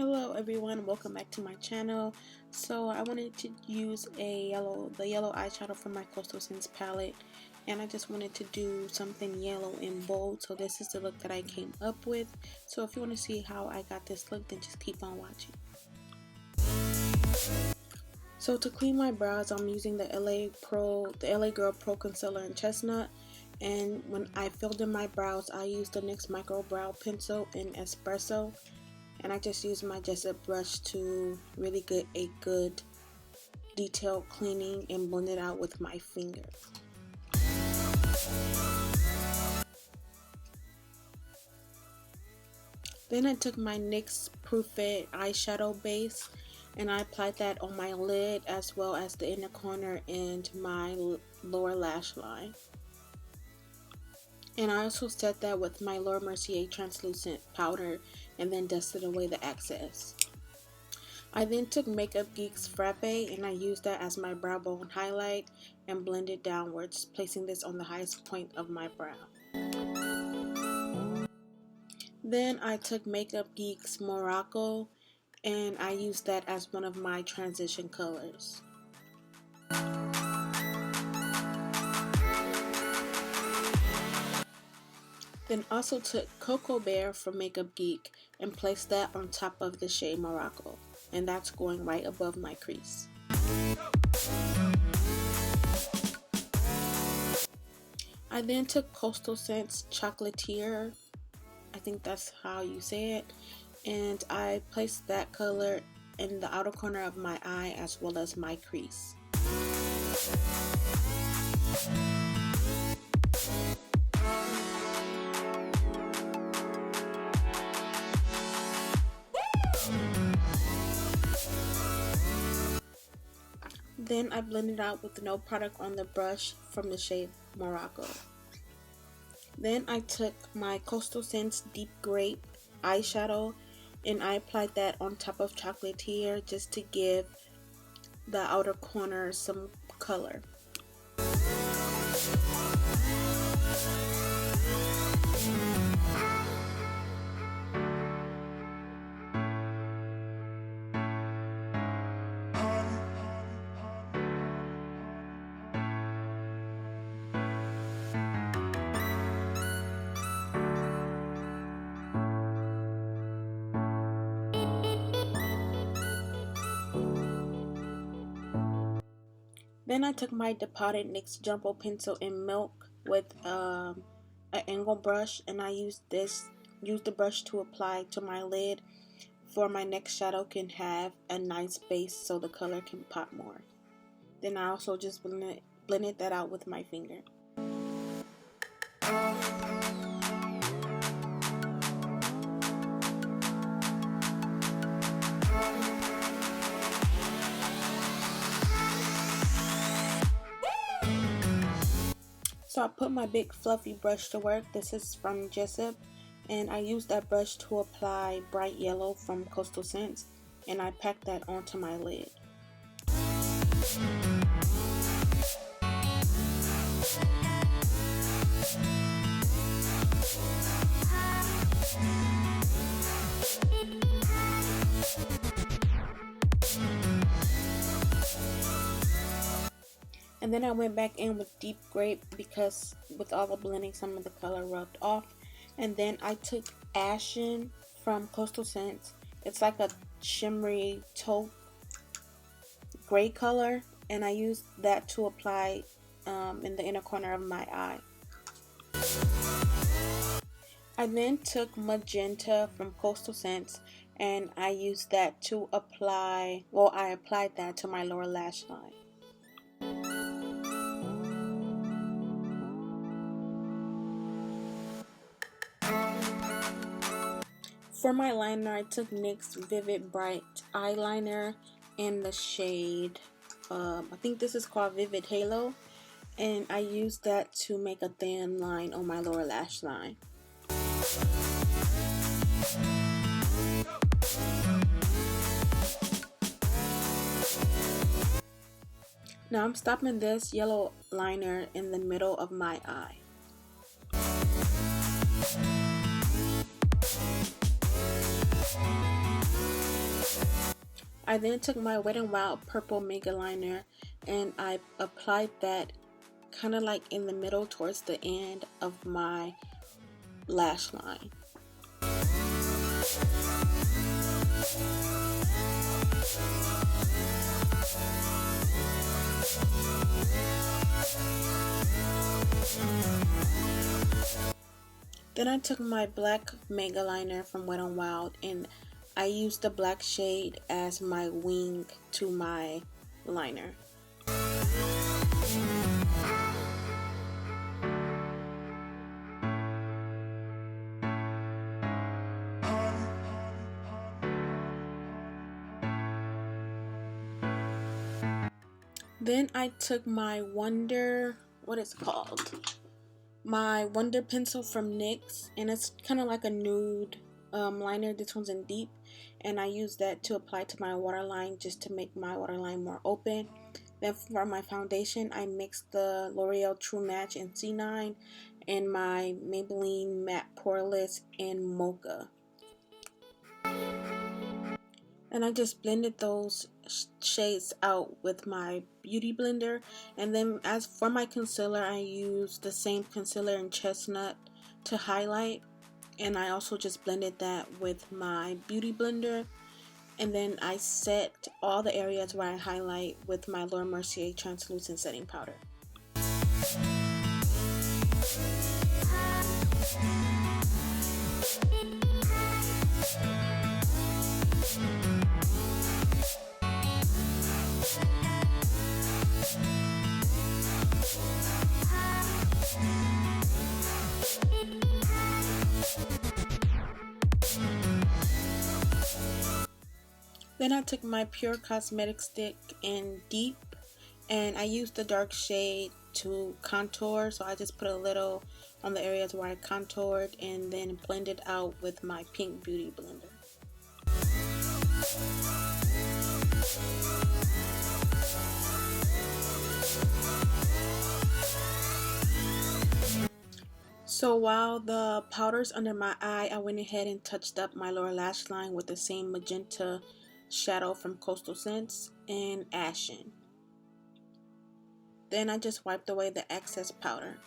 Hello everyone, welcome back to my channel. So I wanted to use the yellow eyeshadow from my Coastal Scents palette, and I just wanted to do something yellow and bold. So this is the look that I came up with. So if you want to see how I got this look, then just keep on watching. So to clean my brows, I'm using the LA Girl Pro Concealer in Chestnut. And when I filled in my brows, I used the NYX Micro Brow Pencil in Espresso. And I just used my Jessup brush to really get a good detailed cleaning and blend it out with my finger. Then I took my NYX Proof It eyeshadow base and I applied that on my lid as well as the inner corner and my lower lash line. And I also set that with my Mercier Transluscent powder and then dusted away the excess. I then took Makeup Geek's Frappe and I used that as my brow bone highlight and blended downwards, placing this on the highest point of my brow. Then I took Makeup Geek's Morocco and I used that as one of my transition colors. Then also took Cocoa Bear from Makeup Geek and placed that on top of the shade Morocco, and that's going right above my crease. I then took Coastal Scents Chocolatier, I think that's how you say it, and I placed that color in the outer corner of my eye as well as my crease. Then I blended out with no product on the brush from the shade Morocco. Then I took my Coastal Scents Deep Grape eyeshadow and I applied that on top of Chocolatier just to give the outer corner some color. Then I took my depotted NYX Jumbo Pencil in Milk with an angle brush, and I used the brush to apply to my lid for my next shadow can have a nice base so the color can pop more. Then I also just blended that out with my finger. So I put my big fluffy brush to work. This is from Jessup, and I used that brush to apply Bright Yellow from Coastal Scents, and I packed that onto my lid. And then I went back in with Deep Grape because with all the blending some of the color rubbed off. And then I took Ashen from Coastal Scents. It's like a shimmery taupe gray color, and I used that to apply in the inner corner of my eye. I then took Magenta from Coastal Scents and I used that to apply, well, I applied that to my lower lash line. For my liner, I took NYX Vivid Bright Eyeliner in the shade, I think this is called Vivid Halo, and I used that to make a thin line on my lower lash line. Now I'm stopping this yellow liner in the middle of my eye. I then took my Wet n Wild purple Megaliner and I applied that kind of like in the middle towards the end of my lash line. Then I took my black Megaliner from Wet n Wild and I used the black shade as my wing to my liner. Then I took my Wonder, what is it called? My Wonder pencil from NYX, and it's kind of like a nude liner. This one's in deep, and I use that to apply to my waterline just to make my waterline more open. Then for my foundation, I mixed the L'Oreal Truematch in C9 and my Maybelline Matte Poreless in Mocha. And I just blended those shades out with my beauty blender. And then as for my concealer, I used the same concealer in Chestnut to highlight, and I also just blended that with my beauty blender. And then I set all the areas where I highlight with my Mercier translucent setting powder. Then I took my Pure Cosmetic stick in Deep and I used the dark shade to contour, so I just put a little on the areas where I contoured and then blended out with my pink beauty blender. So while the powder's under my eye, I went ahead and touched up my lower lash line with the same Magenta shadow from Coastal Scents and Ashen. Then I just wiped away the excess powder.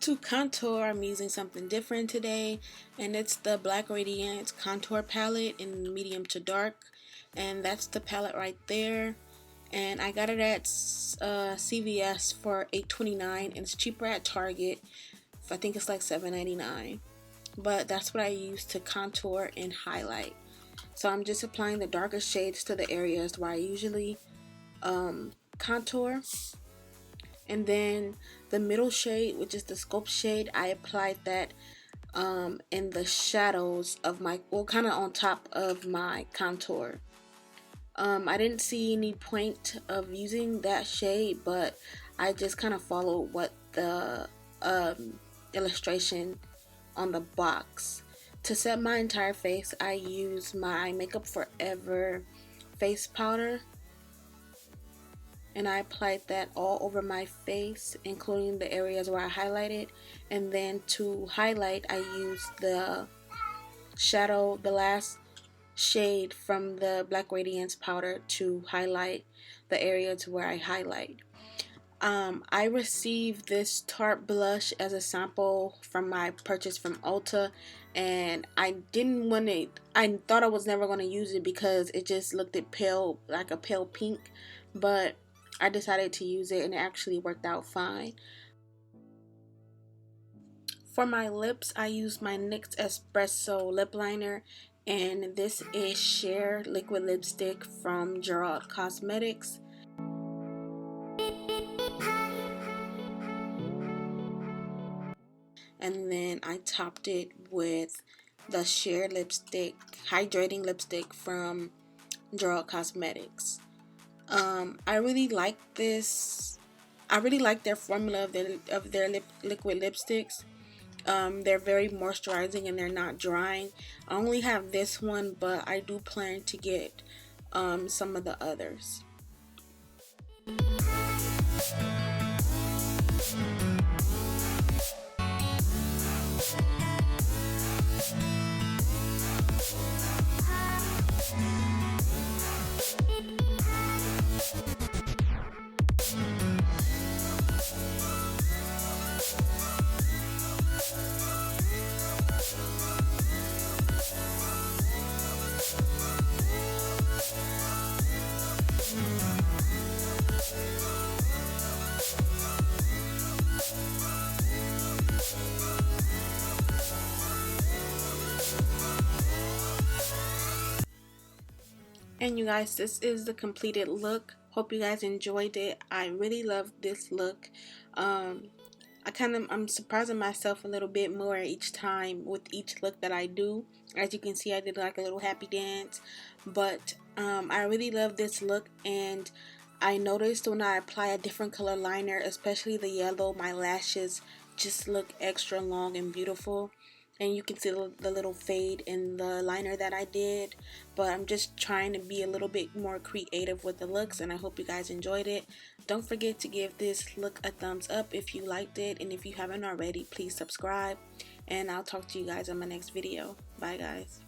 To contour, I'm using something different today, and it's the Black Radiance contour palette in medium to dark, and that's the palette right there. And I got it at CVS for $8.29, and it's cheaper at Target. I think it's like $7.99. But that's what I use to contour and highlight. So I'm just applying the darker shades to the areas where I usually contour. And then the middle shade, which is the Scope shade, I applied that in the shadows of my, well, kind of on top of my contour. I didn't see any point of using that shade, but I just kind of followed what the illustration on the box. To set my entire face, I use my Makeup Forever face powder, and I applied that all over my face, including the areas where I highlighted. And then to highlight, I used the shadow, the last shade from the Black Radiance powder to highlight the areas where I highlight. I received this Tarte blush as a sample from my purchase from Ulta, and I didn't want it. I thought I was never going to use it because it just looked pale, like a pale pink, but I decided to use it and it actually worked out fine. For my lips, I used my NYX Espresso Lipliner, and this is Cher liquid lipstick from Gerard Cosmetics. And then I topped it with the Cher lipstick, hydrating lipstick from Gerard Cosmetics. I really like this. I really like their formula of their liquid lipsticks. They're very moisturizing and they're not drying. I only have this one, but I do plan to get some of the others. And you guys, this is the completed look. Hope you guys enjoyed it. I really love this look. I'm surprising myself a little bit more each time with each look that I do. As you can see, I did like a little happy dance, but I really love this look. And I noticed when I apply a different color liner, especially the yellow, my lashes just look extra long and beautiful. And you can see the little fade in the liner that I did. But I'm just trying to be a little bit more creative with the looks, and I hope you guys enjoyed it. Don't forget to give this look a thumbs up if you liked it, and if you haven't already, please subscribe. And I'll talk to you guys in my next video. Bye guys.